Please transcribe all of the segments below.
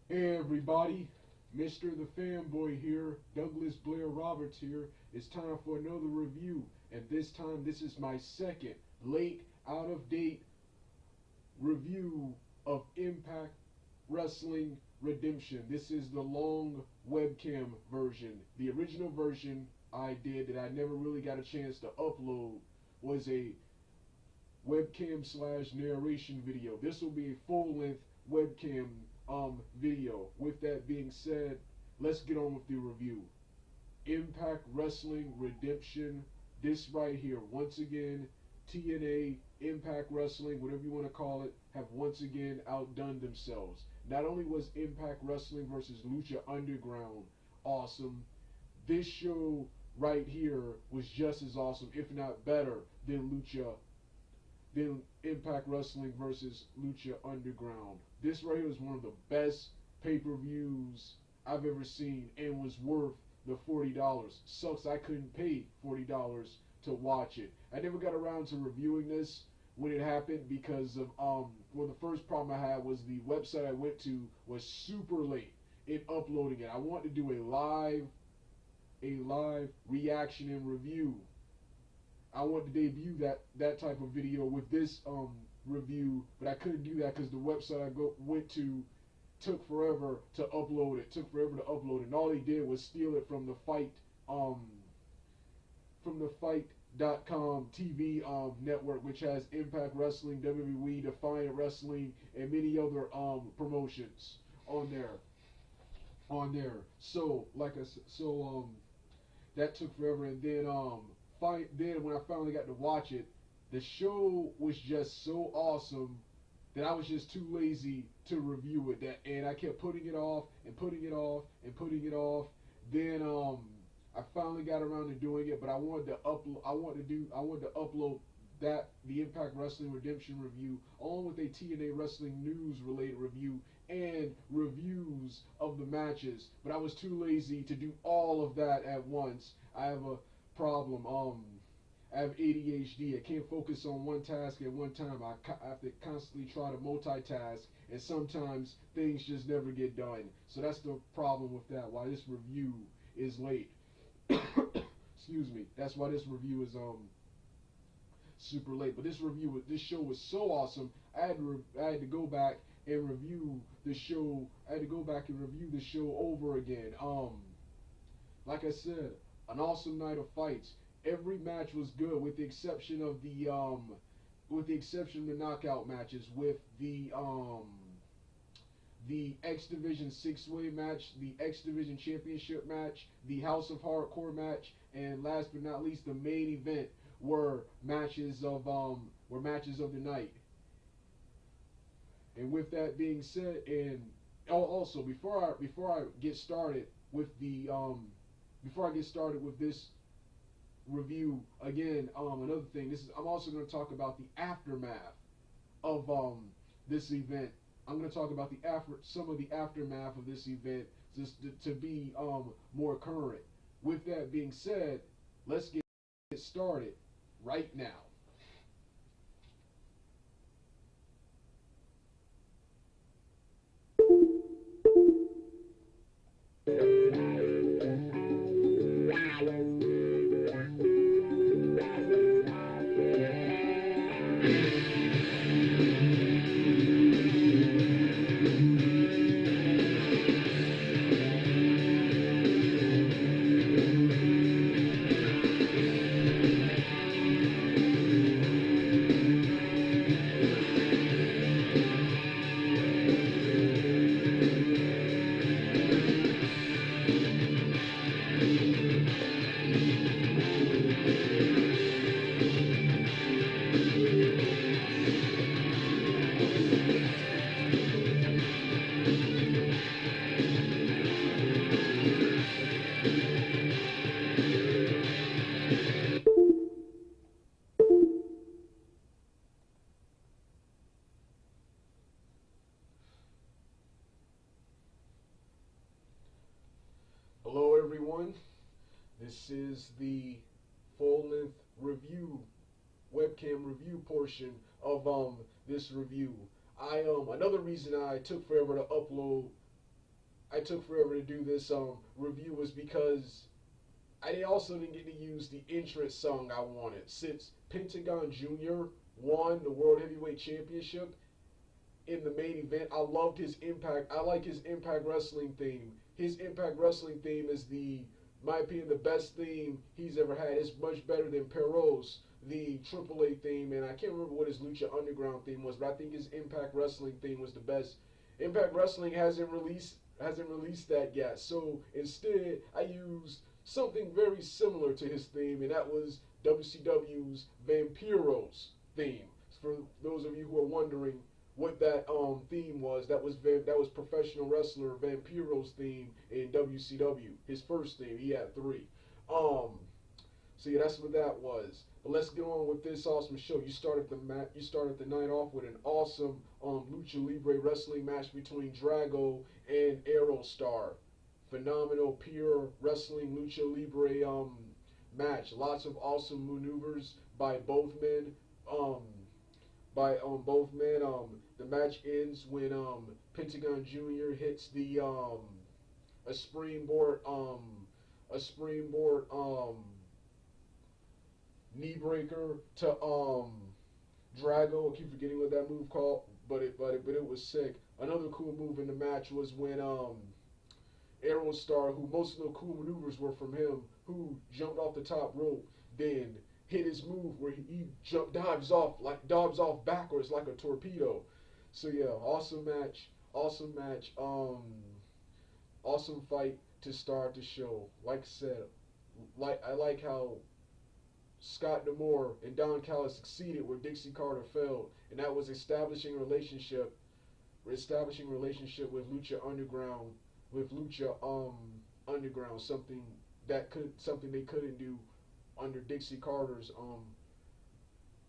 Hey everybody, Mr. the Fanboy here, Douglas Blair Roberts here. It's time for another review, and this time this is my second late, out of date review of Impact Wrestling Redemption. This is the long webcam version. The original version I did that I never really got a chance to upload was a webcam slash narration video. This will be a full length webcam video. With that being said, let's get on with the review. Impact Wrestling Redemption. This right here, once again, TNA, Impact Wrestling, whatever you want to call it, have once again outdone themselves. Not only was Impact Wrestling versus Lucha Underground awesome, this show right here was just as awesome, if not better, than Impact Wrestling versus Lucha Underground. This right here is one of the best pay-per-views I've ever seen and was worth the $40. Sucks I couldn't pay $40 to watch it. I never got around to reviewing this when it happened because of well, the first problem I had was the website I went to was super late in uploading it. I wanted to do a live reaction and review. I wanted to debut that type of video with this review, but I couldn't do that because the website went to took forever to upload it. Took forever to upload it, and all they did was steal it from the fight.com TV network, which has Impact Wrestling, WWE, Defiant Wrestling, and many other promotions on there. So like I said, that took forever, and then when I finally got to watch it, the show was just so awesome that I was just too lazy to review it. And I kept putting it off and putting it off and putting it off. Then I finally got around to doing it, but I wanted to upload the Impact Wrestling Redemption review along with a TNA Wrestling News related review and reviews of the matches. But I was too lazy to do all of that at once. I have a problem. I have ADHD. I can't focus on one task at one time. I have to constantly try to multitask, and sometimes things just never get done. So that's the problem with that. Why this review is late. Excuse me. That's why this review is super late. But this show was so awesome. I had to go back and review the show. I had to go back and review the show over again. Like I said, an awesome night of fights. Every match was good, with the exception of the knockout matches, with the X Division six-way match, the X Division Championship match, the House of Hardcore match, and last but not least, the main event were matches of the night. And with that being said, and also before I get started with this review again, another thing, I'm also going to talk about the aftermath of this event. I'm going to talk about some of the aftermath of this event, just to be more current. With that being said, let's get started right now. Hello, everyone. This is the full-length review, webcam review portion of this review. Another reason I took forever to upload I took forever to do this review was because I also didn't get to use the entrance song I wanted. Since Pentagon Jr. won the World Heavyweight Championship in the main event, I loved his Impact. I like his Impact Wrestling theme. His Impact Wrestling theme is my opinion, the best theme he's ever had. It's much better than Perot's, the AAA theme, and I can't remember what his Lucha Underground theme was, but I think his Impact Wrestling theme was the best. Impact Wrestling hasn't released that yet, so instead I used something very similar to his theme, and that was WCW's Vampiro's theme. For those of you who are wondering what that theme was, that was professional wrestler Vampiro's theme in WCW. His first theme, he had three. So yeah, that's what that was. But let's get on with this awesome show. You started the night off with an awesome lucha libre wrestling match between Drago and Aerostar. Phenomenal, pure wrestling lucha libre match. Lots of awesome maneuvers by both men. Um, both men. The match ends when Pentagon Jr. hits the a springboard a springboard knee breaker to Drago. I keep forgetting what that move called, but it was sick. Another cool move in the match was when Aerostar, who most of the cool maneuvers were from him, who jumped off the top rope, then hit his move where he dives off backwards like a torpedo. So yeah, awesome match, awesome fight to start the show. Like I said, I like how Scott D'Amore and Don Callis succeeded where Dixie Carter failed, and that was establishing relationship with Lucha Underground, something they couldn't do under Dixie Carter's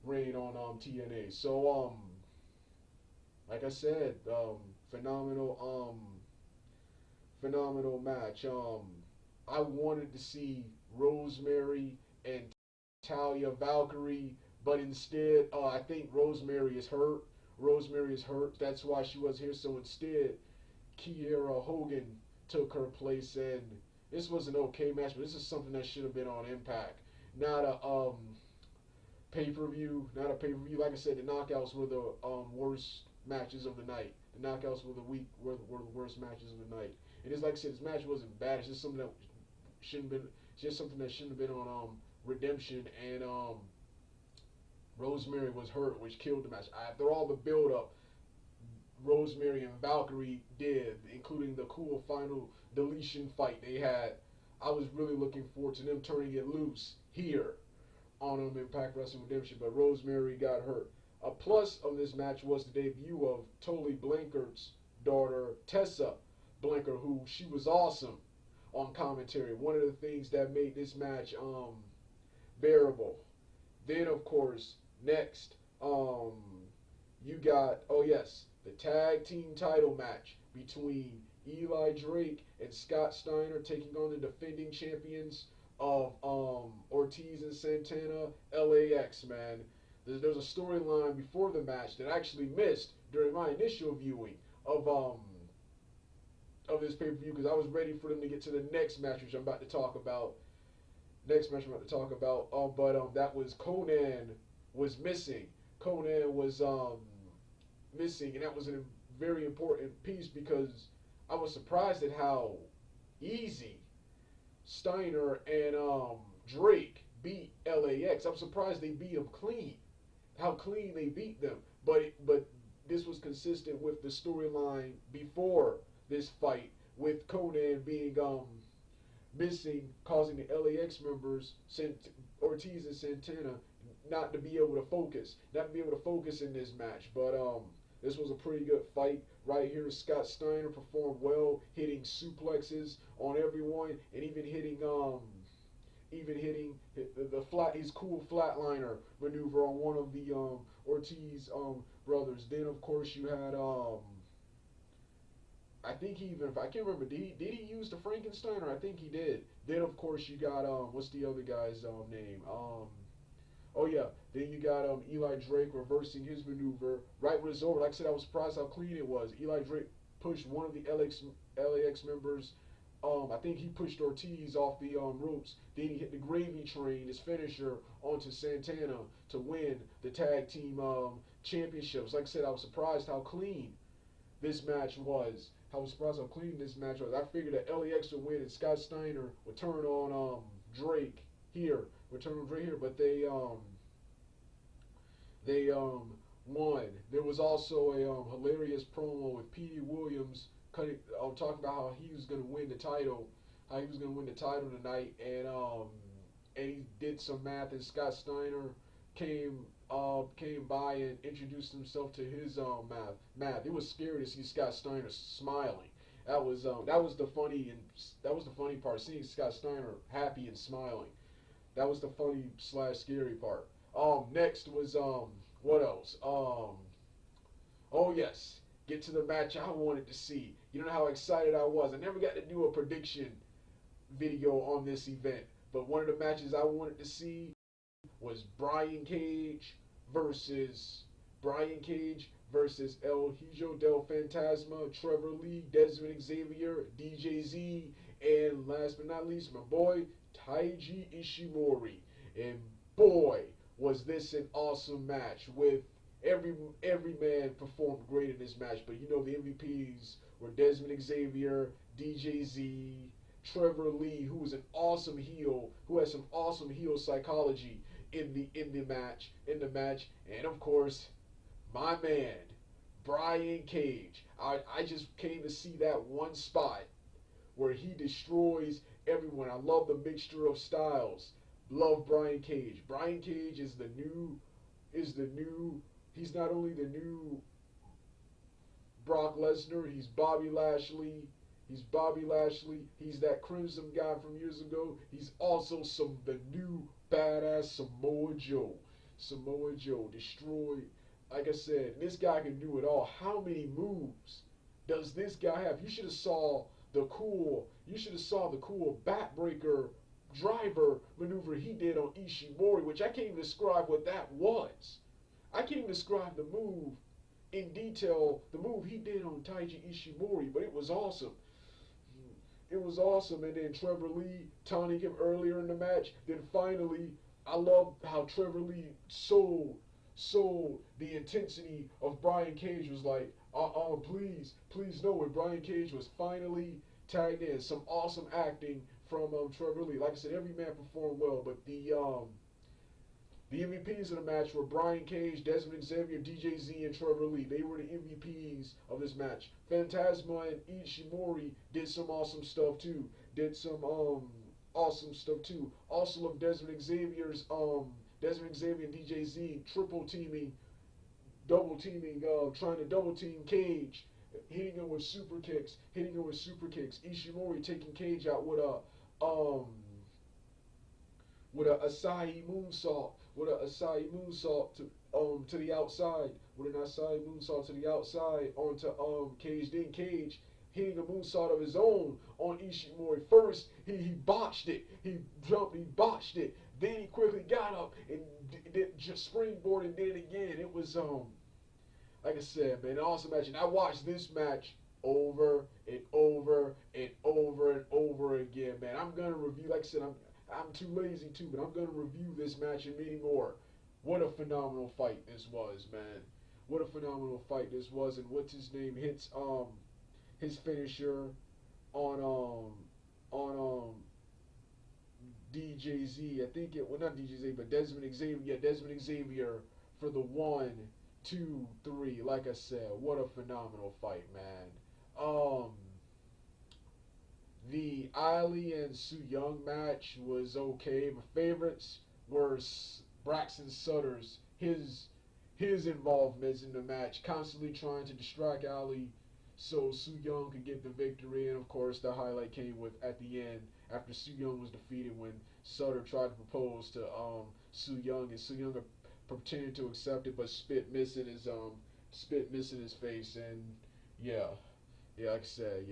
reign on TNA. So like I said, phenomenal match. I wanted to see Rosemary and Talia Valkyrie, but instead, I think Rosemary is hurt. Rosemary is hurt. That's why she was here. So instead, Kiera Hogan took her place, and this was an okay match, but this is something that should have been on Impact, not a pay-per-view. Not a pay-per-view. Like I said, the knockouts were the worst matches of the night. The knockouts were the worst matches of the night. And it's like I said, this match wasn't bad. It's just something that shouldn't been. Just something that shouldn't have been on Redemption, and Rosemary was hurt, which killed the match. After all the build-up Rosemary and Valkyrie did, including the cool final deletion fight they had, I was really looking forward to them turning it loose here on Impact Wrestling Redemption, but Rosemary got hurt. A plus of this match was the debut of Tully Blanchard's daughter, Tessa Blanchard, who she was awesome on commentary. One of the things that made this match bearable. Then, of course, next, you got, oh yes, the tag team title match between Eli Drake and Scott Steiner taking on the defending champions of Ortiz and Santana, LAX, man. There's a storyline before the match that I actually missed during my initial viewing of this pay-per-view, because I was ready for them to get to the next match, which I'm about to talk about. But that was Conan was missing. Conan was missing, and that was a very important piece because I was surprised at how easy Steiner and Drake beat LAX. I'm surprised they beat them clean. How clean they beat them. But this was consistent with the storyline before this fight, with Conan being missing, causing the LAX members, Ortiz and Santana, not to be able to focus in this match. But this was a pretty good fight right here. Scott Steiner performed well, hitting suplexes on everyone, and even hitting his cool flatliner maneuver on one of the Ortiz brothers. Then of course you had I can't remember, did he use the Frankensteiner? I think he did. Then of course you got what's the other guy's name? Oh yeah, then you got Eli Drake reversing his maneuver right when it's over. Like I said, I was surprised how clean it was. Eli Drake pushed one of the LAX members. I think he pushed Ortiz off the ropes. Then he hit the gravy train, his finisher, onto Santana to win the tag team championships. Like I said, I was surprised how clean this match was. I was surprised how clean this match was. I figured that LAX would win and Scott Steiner would turn on Drake here, but they won. There was also a hilarious promo with Petey Williams talking about how he was gonna win the title, tonight, and he did some math, and Scott Steiner came by and introduced himself to his math. It was scary to see Scott Steiner smiling. That was the funny part, seeing Scott Steiner happy and smiling. That was the funny slash scary part. Next was what else? Oh yes, get to the match I wanted to see. You know how excited I was. I never got to do a prediction video on this event, but one of the matches I wanted to see was Brian Cage versus El Hijo del Fantasma, Trevor Lee, Desmond Xavier, DJZ, and last but not least, my boy Taiji Ishimori. And boy, was this an awesome match with every man performed great in this match. But you know the MVPs were Desmond Xavier, DJZ, Trevor Lee, who was an awesome heel, who has some awesome heel psychology in the match, and of course, my man, Brian Cage. I just came to see that one spot where he destroys everyone. I love the mixture of styles. Love Brian Cage. Brian Cage is the new. He's not only the new Brock Lesnar. He's Bobby Lashley. He's that Crimson guy from years ago. He's also the new badass Samoa Joe. Samoa Joe destroyed. Like I said, this guy can do it all. How many moves does this guy have? You should have saw the cool. Backbreaker driver maneuver he did on Ishimori, which I can't even describe what that was. I can't even describe the move in detail, the move he did on Taiji Ishimori, but it was awesome. It was awesome, and then Trevor Lee taunting him earlier in the match. Then finally, I love how Trevor Lee sold the intensity of Brian Cage. Was like, please no. When Brian Cage was finally tagged in, some awesome acting from Trevor Lee. Like I said, every man performed well, but the MVPs of the match were Brian Cage, Desmond Xavier, DJZ, and Trevor Lee. They were the MVPs of this match. Phantasma and Ishimori did some awesome stuff too. Also love Desmond Xavier and DJZ trying to double team Cage, hitting him with super kicks. Ishimori taking Cage out with a Asai moonsault. To the outside. With an Asai moonsault to the outside onto Cage. Then Cage hitting a moonsault of his own on Ishimori. First, he botched it. He botched it. Then he quickly got up and just springboarded and did it again. It was like I said, man, an awesome match. And I watched this match over and over and over and over again, man. I'm gonna review. Like I said, I'm too lazy too, but I'm gonna review this match and many more. What a phenomenal fight this was, man. What a phenomenal fight this was. And what's his name hits his finisher on DJZ. I think not DJZ, but Desmond Xavier. Yeah, Desmond Xavier for the 1, 2, 3. Like I said, what a phenomenal fight, man. The Ali and Su Yung match was okay. My favorites were Braxton Sutter's his involvements in the match, constantly trying to distract Ali so Su Yung could get the victory. And of course, the highlight came at the end after Su Yung was defeated when Sutter tried to propose to Su Yung, and Su Yung pretended to accept it, but spit missing his face. And yeah, like I said,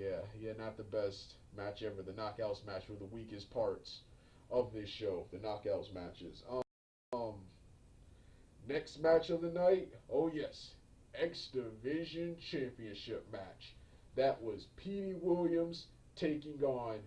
not the best match ever. The knockouts match were the weakest parts of this show. The knockouts matches. Next match of the night. Oh yes, X Division Championship match. That was Petey Williams taking on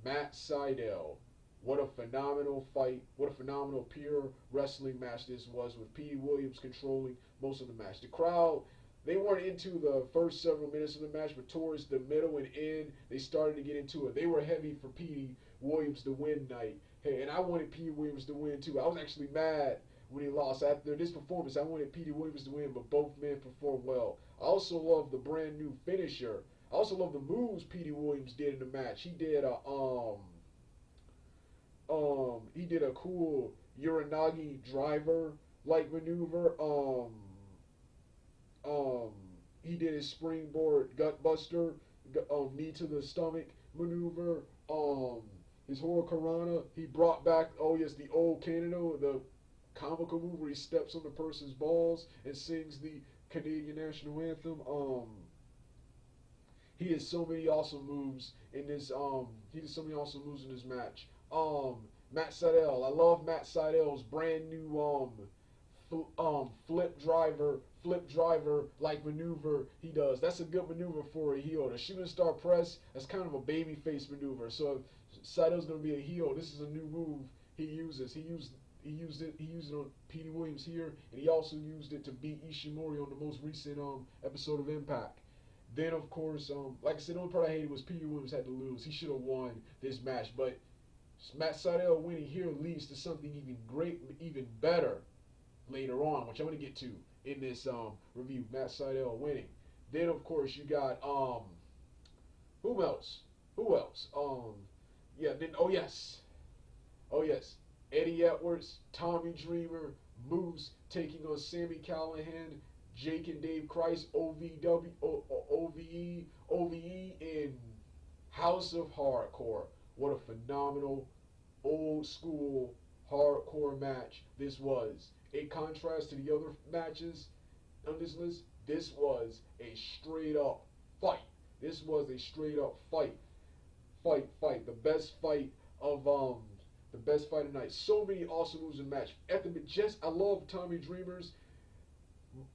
Matt Sydal. What a phenomenal fight. What a phenomenal pure wrestling match this was, with Petey Williams controlling most of the match. The crowd, they weren't into the first several minutes of the match, but towards the middle and end, they started to get into it. They were heavy for Petey Williams to win night. Hey, and I wanted Petey Williams to win too. I was actually mad when he lost. After this performance, I wanted Petey Williams to win, but both men performed well. I also love the brand new finisher. I also love the moves Petey Williams did in the match. He did a cool Uranagi driver like maneuver. Um, he did his springboard gutbuster, knee to the stomach maneuver. His Hurricanrana. He brought back, oh yes, the old Canada, the comical move where he steps on the person's balls and sings the Canadian national anthem. He has so many awesome moves in this. He did so many awesome moves in this match. Matt Sydal. I love Matt Sydal's brand new flip driver like maneuver he does. That's a good maneuver for a heel. The shooting star press, that's kind of a baby face maneuver. So if Sydal's gonna be a heel, this is a new move he uses. He used it on Petey Williams here, and he also used it to beat Ishimori on the most recent episode of Impact. Then of course, like I said, the only part I hated was Petey Williams had to lose. He should have won this match, but Matt Sydal winning here leads to something even great, even better later on, which I'm going to get to in this review. Matt Sydal winning. Then of course you got who else? Who else? Yeah. Then oh yes, Eddie Edwards, Tommy Dreamer, Moose taking on Sami Callihan, Jake and Dave Christ, OVE in House of Hardcore. What a phenomenal old school hardcore match this was. In contrast to the other matches on this list, this was a straight up fight. This was a straight up fight. Fight. The best fight of the night. So many awesome moves in the match. I love Tommy Dreamer's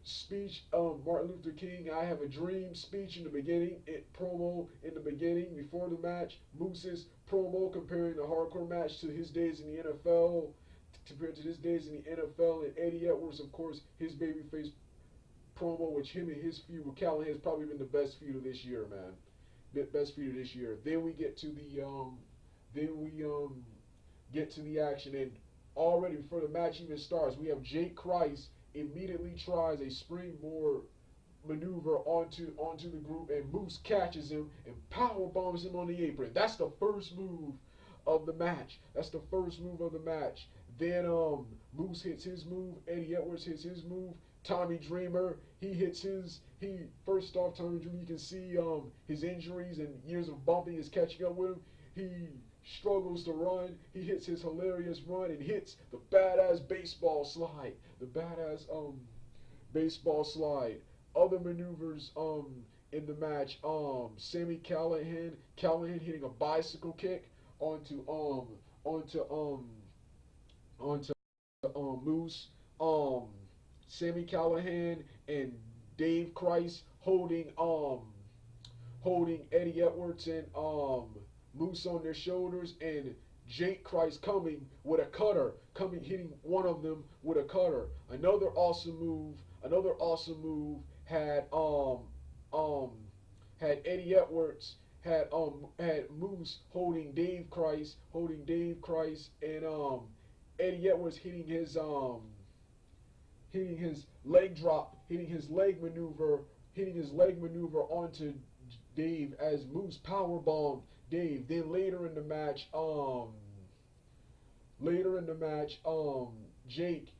speech. Martin Luther King, I have a dream speech in the beginning. Promo in the beginning before the match. Moose's promo comparing the hardcore match to his days in the NFL. Compared to his days in the NFL, and Eddie Edwards, of course, his babyface promo, which him and his feud with Callahan has probably been the best feud of this year, man. Best feud of this year. Then we get to the action, and already before the match even starts, we have Jake Christ immediately tries a springboard maneuver onto the group, and Moose catches him and power bombs him on the apron. That's the first move of the match. Then Moose hits his move. Eddie Edwards hits his move. Tommy Dreamer, first off, Tommy Dreamer, you can see his injuries and years of bumping is catching up with him. He struggles to run. He hits his hilarious run and hits the badass baseball slide. Other maneuvers in the match. Sami Callihan hitting a bicycle kick onto Moose. Sami Callihan and Dave Christ holding Eddie Edwards and Moose on their shoulders, and Jake Christ coming with a cutter, hitting one of them with a cutter. Another awesome move had Eddie Edwards had Moose holding Dave Christ, and Eddie Edwards hitting his leg drop, hitting his leg maneuver onto Dave as Moose power bombed Dave. Then later in the match, Jake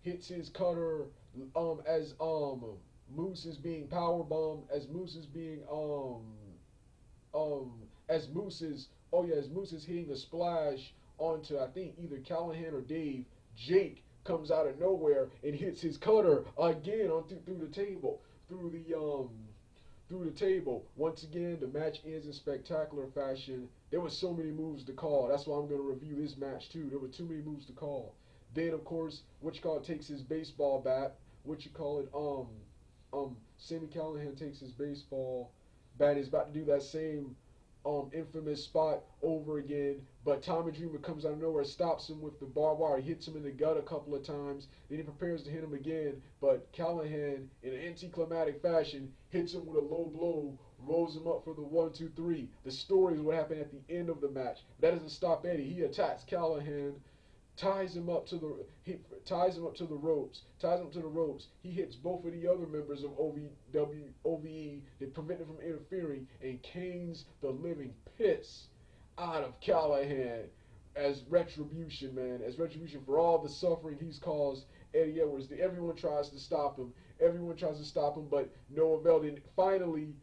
hits his cutter as Moose is being power bombed, as Moose is hitting a splash onto, I think, either Callahan or Dave. Jake comes out of nowhere and hits his cutter again through the table. Once again, the match ends in spectacular fashion. There were so many moves to call. That's why I'm going to review this match too. There were too many moves to call. Then, of course, takes his baseball bat. Sami Callihan takes his baseball Bad is about to do that same infamous spot over again, but Tommy Dreamer comes out of nowhere, stops him with the barbed wire, hits him in the gut a couple of times, then he prepares to hit him again, but Callahan, in an anticlimactic fashion, hits him with a low blow, rolls him up for the 1-2-3. The story is what happened at the end of the match. That doesn't stop Eddie. He attacks Callahan, ties him up to the ropes. He hits both of the other members of OVE that prevent him from interfering and canes the living piss out of Callahan as retribution, man. As retribution for all the suffering he's caused Eddie Edwards. Everyone tries to stop him. But no avail. Then finally,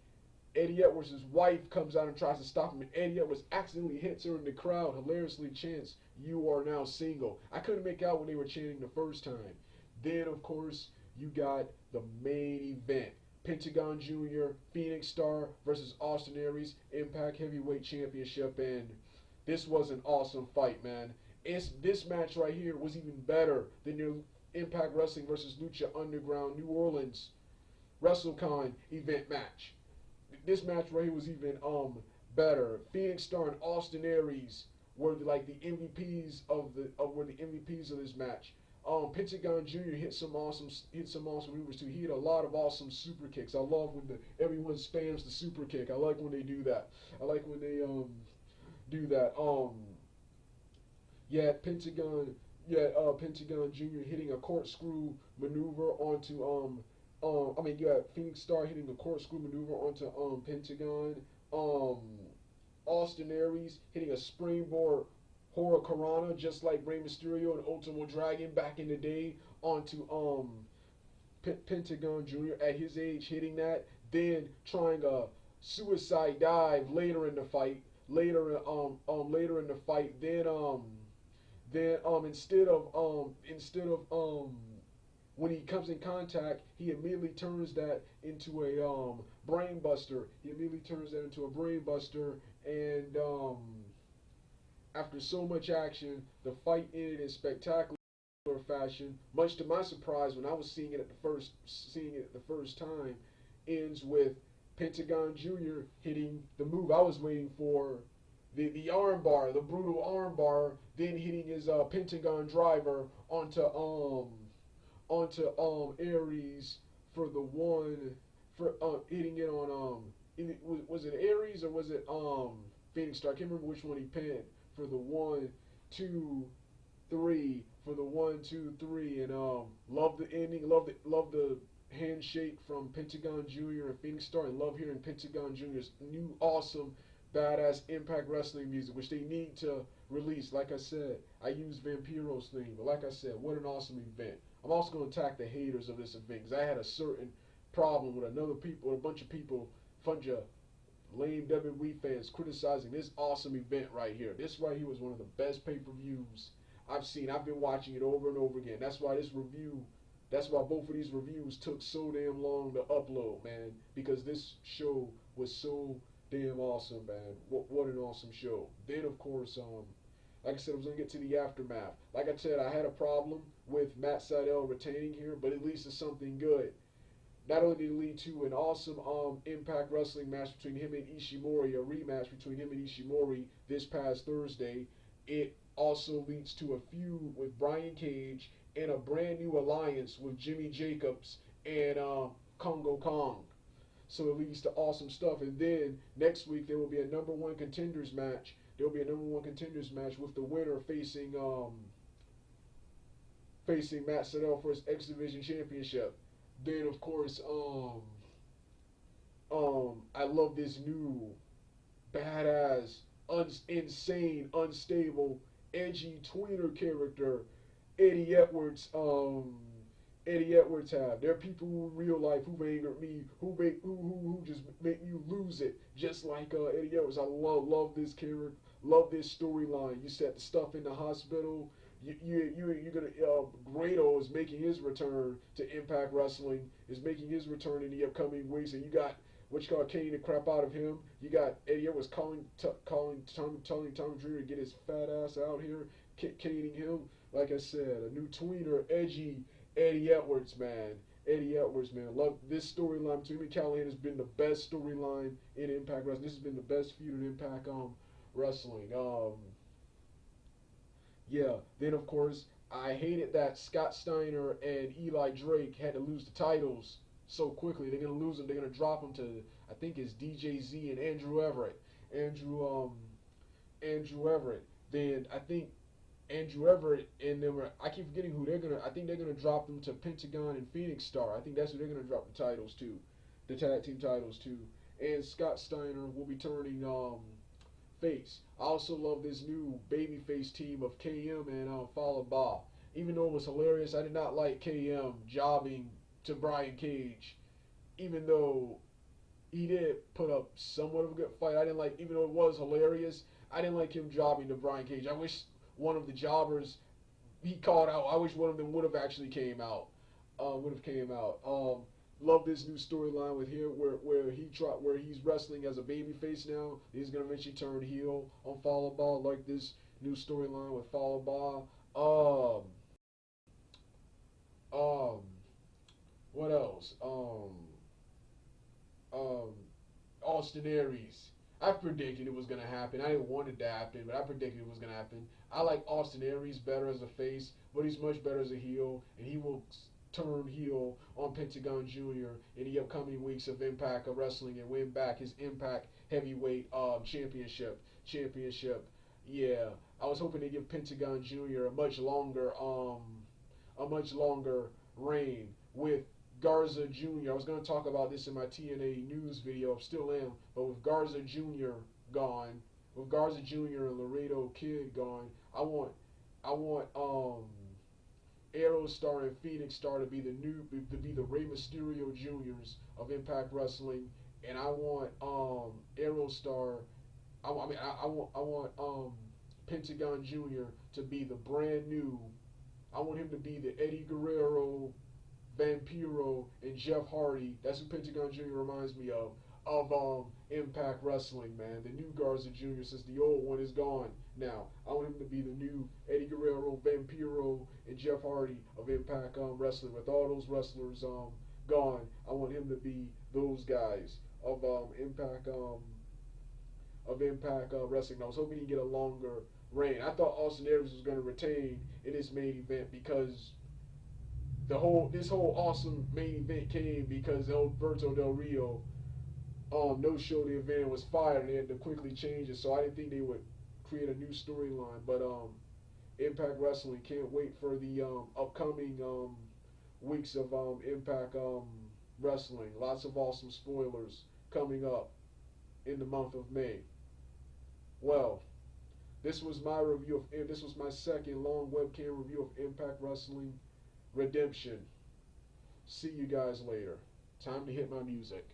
Eddie Edwards' wife comes out and tries to stop him, and Eddie Edwards accidentally hits her, and the crowd hilariously chants, "You are now single." I couldn't make out what they were chanting the first time. Then, of course, you got the main event. Pentagon Jr., Phoenix Star versus Austin Aries, Impact Heavyweight Championship, and this was an awesome fight, man. This match right here was even better than their Impact Wrestling versus Lucha Underground New Orleans WrestleCon event match. This match right here was even better. Phoenix Star and Austin Aries were like the MVPs of this match. Pentagon Jr. hit some awesome moves too. He hit a lot of awesome super kicks. I love when everyone spams the super kick. I like when they do that. I like when they do that. Pentagon Jr. hitting a corkscrew maneuver onto you had Phoenix Star hitting a corkscrew maneuver onto Pentagon. Austin Aries hitting a springboard Hurricanrana just like Rey Mysterio and Ultimo Dragon back in the day onto Pentagon Jr. at his age hitting that. Then trying a suicide dive later in the fight. Instead of when he comes in contact, he immediately turns that into a brain buster. And after so much action, the fight ended in spectacular fashion. Much to my surprise, when I was seeing it the first time, ends with Pentagon Jr. hitting the move I was waiting for, the armbar, the brutal armbar, then hitting his Pentagon driver onto Aries for the one for hitting it on was it Aries or was it Phoenix Star? I can't remember which one he pinned for the 1-2-3 and love the ending, love the handshake from Pentagon Jr. and Phoenix Star, and love hearing Pentagon Jr.'s new awesome badass Impact Wrestling music, which they need to release. Like I said, I used Vampiro's theme, but like I said, what an awesome event. I'm also going to attack the haters of this event because I had a certain problem with a bunch of lame WWE fans criticizing this awesome event right here. This right here was one of the best pay-per-views I've seen. I've been watching it over and over again. That's why both of these reviews took so damn long to upload, man, because this show was so damn awesome, man. What an awesome show. Then, of course, like I said, I was going to get to the aftermath. Like I said, I had a problem with Matt Sydal retaining here, but at least it's something good. Not only did it lead to an awesome Impact Wrestling match between him and Ishimori, a rematch between him and Ishimori this past Thursday, it also leads to a feud with Brian Cage and a brand new alliance with Jimmy Jacobs and Kongo Kong. So it leads to awesome stuff. And then next week there will be a number one contenders match. With the winner facing Matt Sydal for his X Division Championship. Then of course I love this new badass, insane, unstable, edgy tweener character Eddie Edwards have. There are people who in real life who angered me, who just make you lose it, just like Eddie Edwards. I love this character, love this storyline. You set the stuff in the hospital. You're gonna Grado is making his return to Impact Wrestling, is making his return in the upcoming weeks, and you got caning the crap out of him. You got Eddie Edwards telling Tommy Dreamer to get his fat ass out here, caning him. Like I said, a new tweener, edgy Eddie Edwards, man. Eddie Edwards, man. Love this storyline. To me, Callahan has been the best storyline in Impact Wrestling. This has been the best feud in Impact Wrestling. Yeah. Then of course, I hated that Scott Steiner and Eli Drake had to lose the titles so quickly. They're gonna lose them. They're gonna drop them to I think it's DJZ and Andrew Everett. Andrew Andrew Everett. Then I think Andrew Everett and them are, I keep forgetting who they're gonna. I think they're gonna drop them to Pentagon and Phoenix Star. I think that's who they're gonna drop the titles to, the tag team titles to. And Scott Steiner will be turning face. I also love this new babyface team of KM and Fallah Bahh. Even though it was hilarious, I did not like KM jobbing to Brian Cage. Even though he did put up somewhat of a good fight, I didn't like. Even though it was hilarious, I didn't like him jobbing to Brian Cage. I wish one of the jobbers he called out. I wish one of them would have actually came out. Would have came out. Love this new storyline with him where he's wrestling as a babyface now. He's gonna eventually turn heel on Fallah Bahh. Like this new storyline with Fallah Bahh. Um, what else? Um, Austin Aries. I predicted it was gonna happen. I didn't want it to happen, but I predicted it was gonna happen. I like Austin Aries better as a face, but he's much better as a heel, and he will turn heel on Pentagon Jr. in the upcoming weeks of Impact Wrestling and win back his Impact Heavyweight Championship. Yeah, I was hoping to give Pentagon Jr. a much longer reign with Garza Jr. I was going to talk about this in my TNA news video. I still am, but with Garza Jr. gone, with Garza Jr. and Laredo Kid gone, I want Aerostar and Phoenix Star to be the Rey Mysterio Juniors of Impact Wrestling, and I want Aerostar. I want Pentagon Jr. to be the brand new. I want him to be the Eddie Guerrero, Vampiro, and Jeff Hardy. That's who Pentagon Jr. reminds me of Impact Wrestling, man. The new Garza Jr. since the old one is gone now. I want him to be the new Eddie Guerrero, Vampiro, and Jeff Hardy of Impact Wrestling. With all those wrestlers gone, I want him to be those guys of Impact Wrestling. I was hoping he'd get a longer reign. I thought Austin Aries was going to retain in this main event because this whole awesome main event came because Alberto Del Rio no show the event and was fired and they had to quickly change it, so I didn't think they would create a new storyline. But Impact Wrestling can't wait for the upcoming weeks of Impact Wrestling. Lots of awesome spoilers coming up in the month of May. Well, this was my review of this was my second long webcam review of Impact Wrestling Redemption. See you guys later. Time to hit my music.